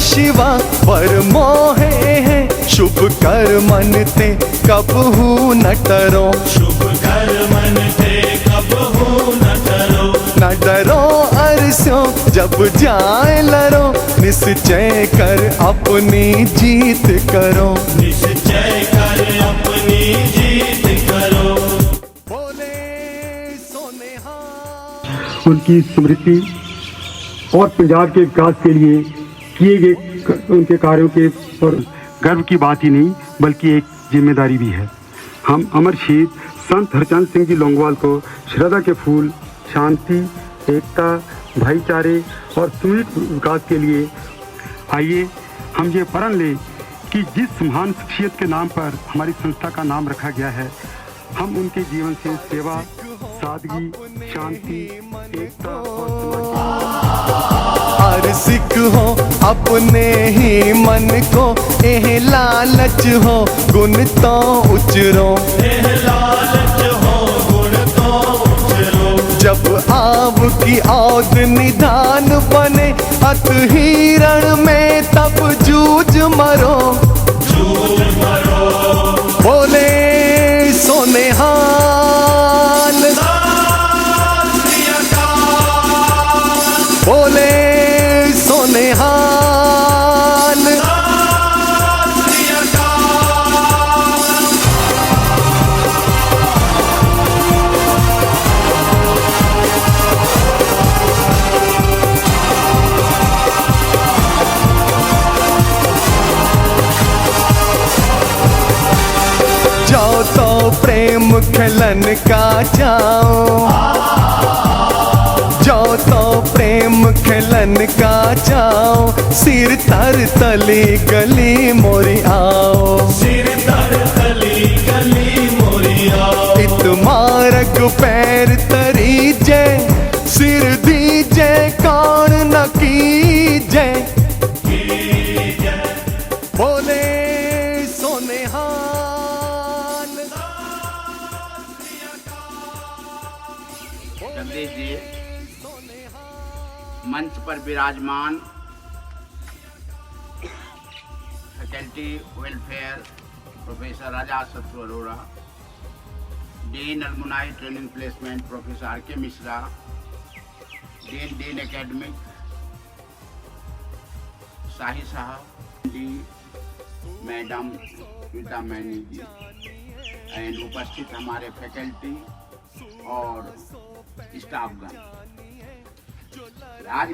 शिवा पर मोहे है शुभ कर मन ते कबहू न डरो। शुभ कर मन ते कबहू न डरो। न डरो अरस्यों जब जाए लरो, निश्चय कर अपनी जीत करो। निश्चय कर अपनी जीत करो। बोले सोनेहा। उनकी स्मृति और पंजाब के विकास के लिए किए गए उनके कार्यों के पर गर्व की बात ही नहीं बल्कि एक जिम्मेदारी भी है। हम अमर शहीद संत हरचंद सिंह जी लोंगोवाल को श्रद्धा के फूल, शांति, एकता, भाईचारे और सुमित विकास के लिए आइए हम ये प्रण लें कि जिस महान शख्सियत के नाम पर हमारी संस्था का नाम रखा गया है, हम उनके जीवन से सेवा, सादगी, शांति, एकता और हर सिख हो अपने ही मन को, एह लालच हो गुण तो उचरो। एह लालच हो गुण तो उचरो। जब आब की औद निधान बने, अत ही रण में तब जूझ मरो। जूझ मरो। बोले सोनेहाल। बोले सोनेहाल। जाओ तो प्रेम खिलन का जाओ, जाओ तो प्रेम खिलन का जाओ। सिर तर तली गली मोरी आओ। सिर तर तली गली मोरी आओ। इत मार्ग पैर तरी जय, सिर दीजे कौन न कीजे। बोले सोनेहाल। जगदीश जी मंच पर विराजमान faculty welfare professor Raja Shatru Arora, dean alumni training placement professor R K Mishra, dean academic Shahi साहब जी, मैडम श्वेता मैनी जी एंड उपस्थित हमारे फैकल्टी और स्टाफगण, आज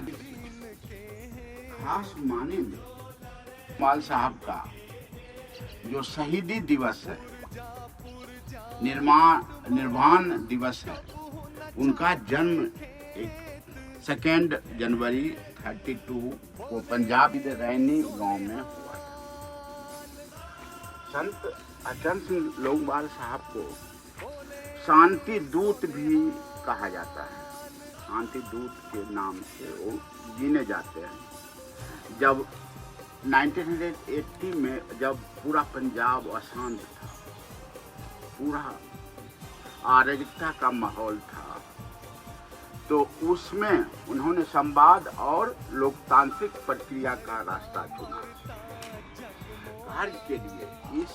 खास माने में माल साहब का जो शहीदी दिवस है, निर्वाण दिवस है, उनका जन्म 2 जनवरी 32 को पंजाब के रैनी गांव में हुआ था। संत हरचंद सिंह लोंगोवाल साहब को शांति दूत भी कहा जाता है। शांति दूत के नाम से वो गिने जाते हैं। जब 1980 में जब पूरा पंजाब अशांत था, पूरा अराजकता का माहौल था, तो उसमें उन्होंने संवाद और लोकतांत्रिक प्रक्रिया का रास्ता चुना। कार्य के लिए इस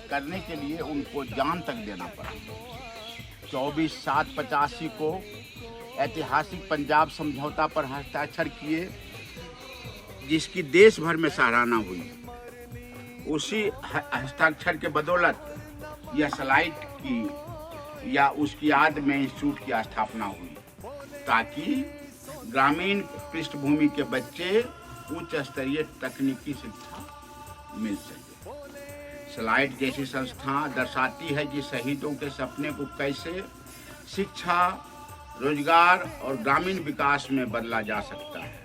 करने के लिए उनको जान तक देना पड़ा। 24/7/85 को ऐतिहासिक पंजाब समझौता पर हस्ताक्षर किए, जिसकी देश भर में सराहना हुई। उसी हस्ताक्षर के बदौलत यह स्लाइड की या उसकी याद में इंस्टीट्यूट की स्थापना हुई, ताकि ग्रामीण पृष्ठभूमि के बच्चे उच्च स्तरीय तकनीकी शिक्षा मिल सके। स्लाइड जैसी संस्था दर्शाती है कि शहीदों के सपने को कैसे शिक्षा, रोजगार और ग्रामीण विकास में बदला जा सकता है।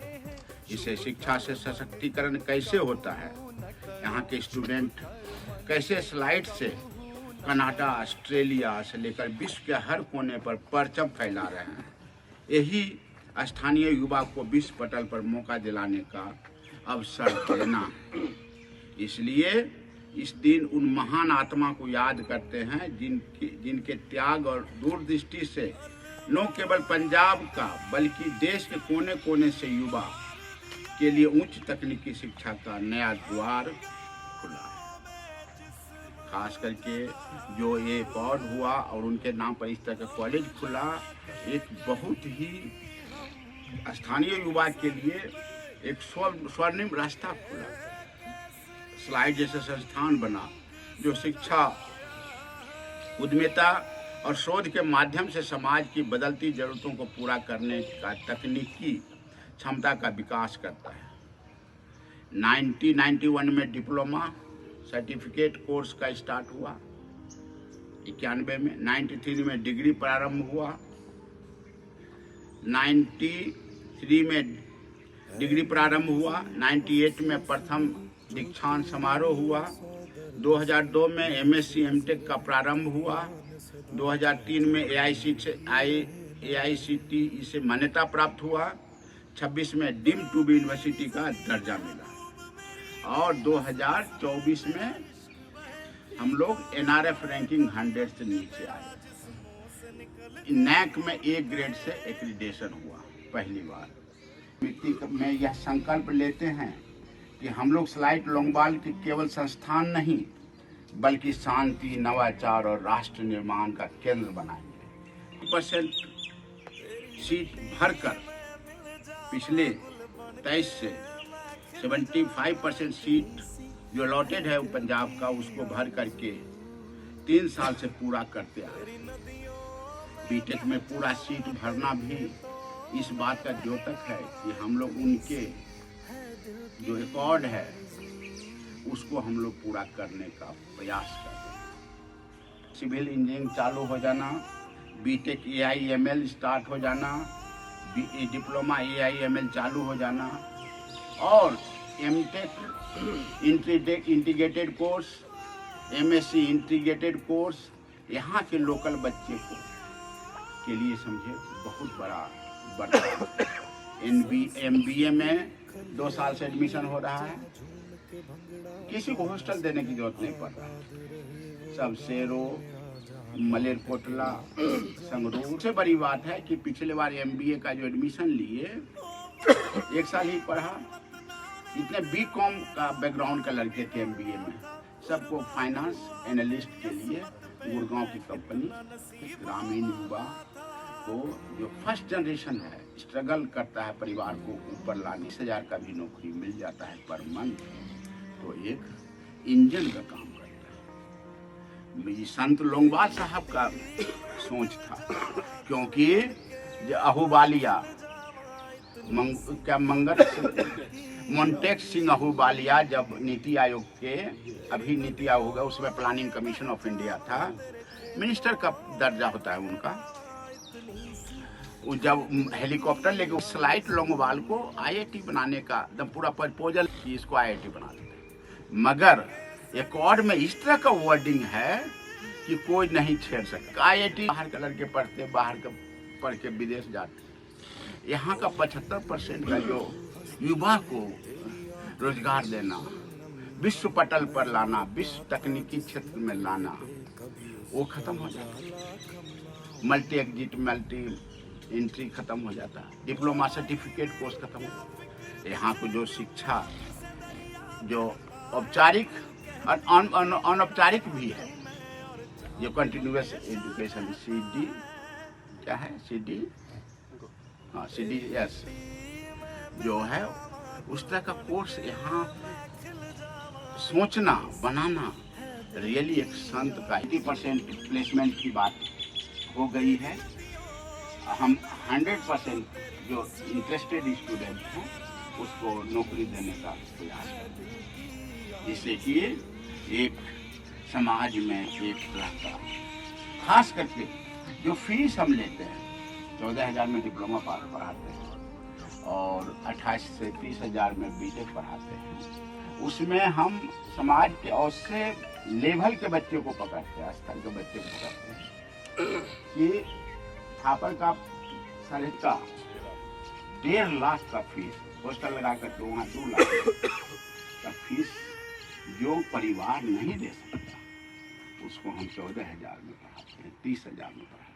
इसे शिक्षा से सशक्तिकरण कैसे होता है, यहाँ के स्टूडेंट कैसे स्लाइड से कनाडा, ऑस्ट्रेलिया से लेकर विश्व के हर कोने पर परचम फैला रहे हैं। यही स्थानीय युवा को विश्व पटल पर मौका दिलाने का अवसर देना। इसलिए इस दिन उन महान आत्मा को याद करते हैं जिनके त्याग और दूरदृष्टि से न केवल पंजाब का बल्कि देश के कोने कोने से युवा के लिए उच्च तकनीकी शिक्षा का नया द्वार खुला है। खास करके जो ये अकॉर्ड हुआ और उनके नाम पर इस तरह का कॉलेज खुला, एक बहुत ही स्थानीय युवा के लिए एक स्वर्णिम रास्ता खुला। स्लाइड जैसा संस्थान बना जो शिक्षा, उद्यमिता और शोध के माध्यम से समाज की बदलती जरूरतों को पूरा करने का तकनीकी क्षमता का विकास करता है। 1991 में डिप्लोमा सर्टिफिकेट कोर्स का स्टार्ट हुआ, 91 में, 93 में डिग्री प्रारंभ हुआ, 93 में डिग्री प्रारंभ हुआ, 98 में प्रथम दीक्षांत समारोह हुआ, 2002 में एमएससी एमटेक का प्रारंभ हुआ, 2003 में AICTE से मान्यता प्राप्त हुआ, 26 में डीम्ड टू बी यूनिवर्सिटी का दर्जा मिला और 2024 में हम लोग NRF रैंकिंग 100 से नीचे आए। NAC में A ग्रेड से एक्रीडेशन हुआ पहली बार। मिट्टी में यह संकल्प लेते हैं कि हम लोग स्लाइट लोंगोवाल के केवल संस्थान नहीं बल्कि शांति, नवाचार और राष्ट्र निर्माण का केंद्र बनाएंगे। 2% सीट भरकर पिछले 23 से 75% सीट जो अलॉटेड है पंजाब का, उसको भर करके 3 साल से पूरा करते आ रहे हैं। बीटेक में पूरा सीट भरना भी इस बात का द्योतक है कि हम लोग उनके जो रिकॉर्ड है उसको हम लोग पूरा करने का प्रयास कर रहे हैं। सिविल इंजीनियरिंग चालू हो जाना, बीटेक AIML स्टार्ट हो जाना, डिप्लोमा AIML चालू हो जाना और MTech integrated course, MSc integrated course यहाँ के लोकल बच्चे को के लिए समझे बहुत बड़ा MBA में 2 साल से एडमिशन हो रहा है। किसी को हॉस्टल देने की जरूरत नहीं पड़ रहा है। सब शेरो, मलेरकोटला, संगरूर। सबसे बड़ी बात है कि पिछले बार MBA का जो एडमिशन लिए 1 साल ही पढ़ा, इतने BCom का बैकग्राउंड का लड़के थे MBA में। सबको फाइनेंस एनालिस्ट के लिए गुड़गांव की कंपनी ग्रामीण युवा को जो फर्स्ट जनरेशन है स्ट्रगल करता है परिवार को ऊपर लाने, 20,000 का भी नौकरी मिल जाता है पर मंथ, तो एक इंजन का काम करता है। संत लोंगोवाल साहब का सोच था, क्योंकि जो अहूबालिया मोन्टेक सिंह अहूबालिया जब नीति आयोग के, अभी नीति आयोग होगा, उसमें प्लानिंग कमीशन ऑफ इंडिया था, मिनिस्टर का दर्जा होता है उनका। वो जब हेलीकॉप्टर लेके स्लाइट लोंगोवाल को IIT बनाने का एकदम पूरा प्रपोजल कि इसको IIT बना देते, मगर अकॉर्ड में इस तरह का वर्डिंग है कि कोई नहीं छेड़ सकता। IIT बाहर के लड़के पढ़ते, बाहर का पढ़ के विदेश जाते। यहाँ का 75% का जो युवा को रोजगार देना, विश्व पटल पर लाना, विश्व तकनीकी क्षेत्र में लाना, वो खत्म हो जाता। मल्टी एग्जिट, मल्टी एंट्री खत्म हो जाता है। डिप्लोमा सर्टिफिकेट कोर्स खत्म हो जाता है। यहाँ को जो शिक्षा जो औपचारिक और अनौपचारिक भी है, जो कंटिन्यूअस एजुकेशन CD क्या है, CDS जो है, उस तरह का कोर्स यहाँ सोचना, बनाना रियली एक संत का। 80% प्लेसमेंट की बात हो गई है। हम 100% जो इंटरेस्टेड स्टूडेंट हैं उसको नौकरी देने का प्रयास करते हैं, जिससे कि एक समाज में एक तरह का, खास करके जो फीस हम लेते हैं, 14,000 में डिप्लोमा पढ़ाते हैं और 28 से 30,000 में बीटेक पढ़ाते हैं। उसमें हम समाज के औसत लेवल के बच्चे को पकड़ते हैं, स्तर के बच्चे को पकड़ते हैं कि थापर का 1.5 लाख का फीस, हॉस्टल लगा करके वहाँ 2 लाख का फीस जो परिवार नहीं दे सकता, उसको हम 14,000 में पढ़ाते हैं, 30,000 में पढ़ाते हैं।